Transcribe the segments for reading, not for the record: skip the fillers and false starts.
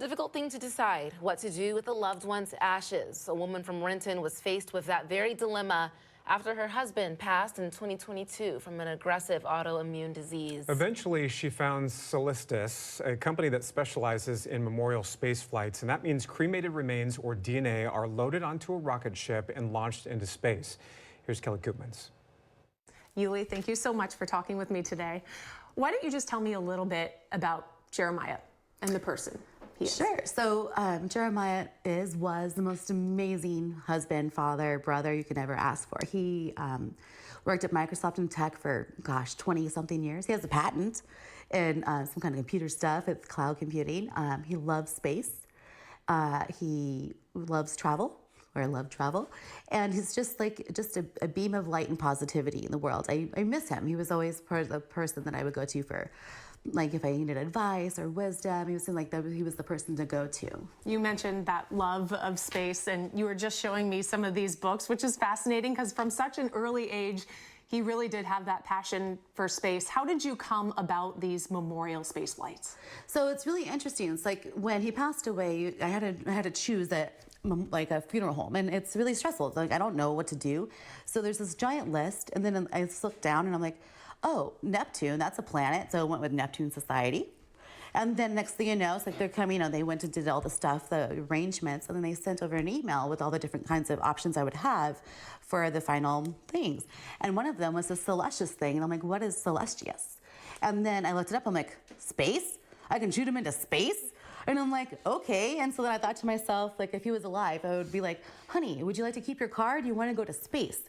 difficult thing to decide what to do with a loved one's ashes. A woman from Renton was faced with that very dilemma after her husband passed in 2022 from an aggressive autoimmune disease. Eventually, she found Celestis, a company that specializes in memorial space flights, and that means cremated remains or DNA are loaded onto a rocket ship and launched into space. Here's Kelly Koopmans. Yuli, thank you so much for talking with me today. Why don't you just tell me a little bit about Jeremiah and the person he is? Sure. So Jeremiah was the most amazing husband, father, brother you could ever ask for. He worked at Microsoft in tech for, 20-something years. He has a patent in some kind of computer stuff. It's cloud computing. He loves space. He loves travel. Or loved travel, and he's just a beam of light and positivity in the world. I miss him. He was always the person that I would go to for, like, if I needed advice or wisdom. He was he was the person to go to. You mentioned that love of space, and you were just showing me some of these books, which is fascinating because from such an early age, he really did have that passion for space. How did you come about these memorial space flights? So it's really interesting. It's like when he passed away, I had to choose a funeral home, and it's really stressful. It's like I don't know what to do. So there's this giant list, and then I look down and I'm like, oh, Neptune, that's a planet. So I went with Neptune Society. And then next thing you know, it's like they're coming, they went and did all the stuff, the arrangements, and then they sent over an email with all the different kinds of options I would have for the final things. And one of them was the Celestis thing, and I'm like, what is Celestis? And then I looked it up, I'm like, space? I can shoot him into space? And I'm like, okay. And so then I thought to myself, like, if he was alive, I would be like, honey, would you like to keep your car? Do you want to go to space?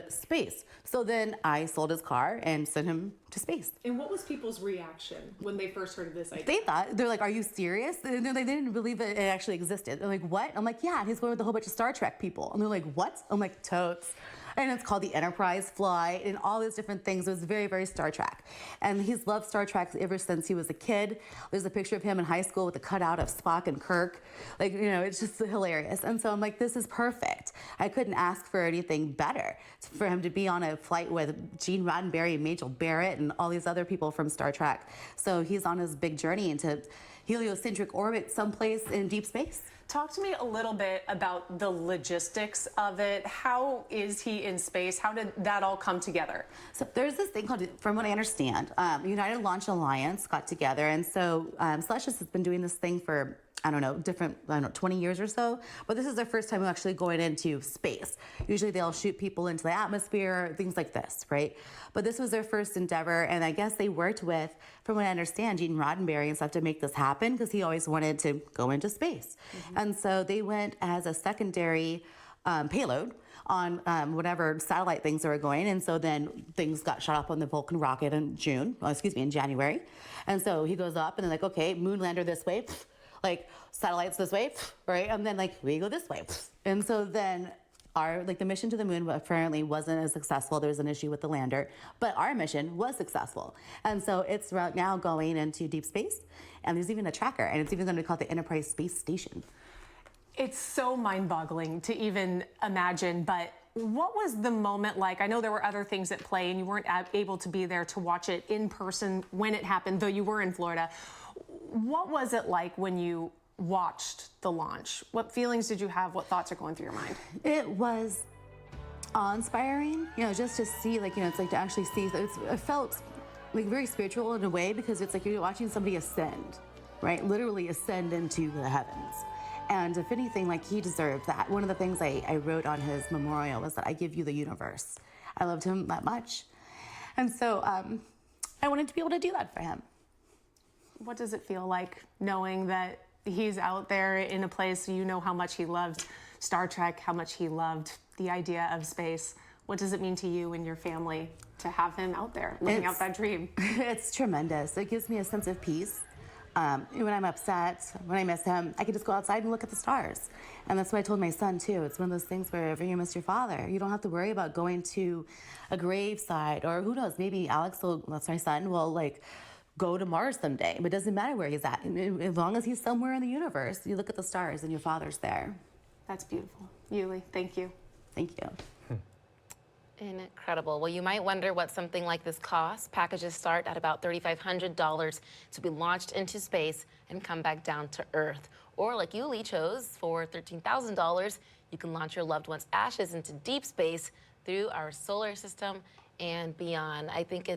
Space. So then I sold his car and sent him to space. And what was people's reaction when they first heard of this idea? They're like, are you serious? They didn't believe it actually existed. They're like, what? I'm like, yeah. And he's going with a whole bunch of Star Trek people. And they're like, what? I'm like, totes. And it's called the Enterprise flight and all these different things. It was very, very Star Trek. And he's loved Star Trek ever since he was a kid. There's a picture of him in high school with a cutout of Spock and Kirk. It's just hilarious. And so I'm like, this is perfect. I couldn't ask for anything better for him to be on a flight with Gene Roddenberry, Majel Barrett, and all these other people from Star Trek. So he's on his big journey into heliocentric orbit someplace in deep space. Talk to me a little bit about the logistics of it. How is he in space? How did that all come together? So there's this thing called, from what I understand, United Launch Alliance got together, and so Celestis has been doing this thing for 20 years or so, but this is their first time actually going into space. Usually they'll shoot people into the atmosphere, things like this, right? But this was their first endeavor, and I guess they worked with, from what I understand, Gene Roddenberry and stuff to make this happen because he always wanted to go into space. Mm-hmm. And so they went as a secondary payload on whatever satellite things that were going, and so then things got shot up on the Vulcan rocket in January. And so he goes up, and they're like, okay, moon lander this way, like satellites this way, right? And then we go this way. And so then the mission to the moon apparently wasn't as successful. There was an issue with the lander, but our mission was successful. And so it's right now going into deep space, and there's even a tracker, and it's even going to be called the Enterprise Space Station. It's so mind-boggling to even imagine, but what was the moment like? I know there were other things at play, and you weren't able to be there to watch it in person when it happened, though you were in Florida. What was it like when you watched the launch? What feelings did you have? What thoughts are going through your mind? It was awe-inspiring, just to see, it's like to actually see. It felt like very spiritual in a way because it's like you're watching somebody ascend, right? Literally ascend into the heavens. And if anything, he deserved that. One of the things I wrote on his memorial was that I give you the universe. I loved him that much. And so I wanted to be able to do that for him. What does it feel like knowing that he's out there in a place how much he loved Star Trek, how much he loved the idea of space? What does it mean to you and your family to have him out there living out that dream? It's tremendous. It gives me a sense of peace. When I'm upset, when I miss him, I can just go outside and look at the stars. And that's what I told my son, too. It's one of those things where if you miss your father, you don't have to worry about going to a gravesite, or who knows, maybe Alex, that's my son, will go to Mars someday. But it doesn't matter where he's at. As long as he's somewhere in the universe, you look at the stars and your father's there. That's beautiful. Yuli, thank you. Thank you. Incredible. Well, you might wonder what something like this costs. Packages start at about $3,500 to be launched into space and come back down to Earth. Or like Yuli chose, for $13,000, you can launch your loved one's ashes into deep space through our solar system and beyond. I think it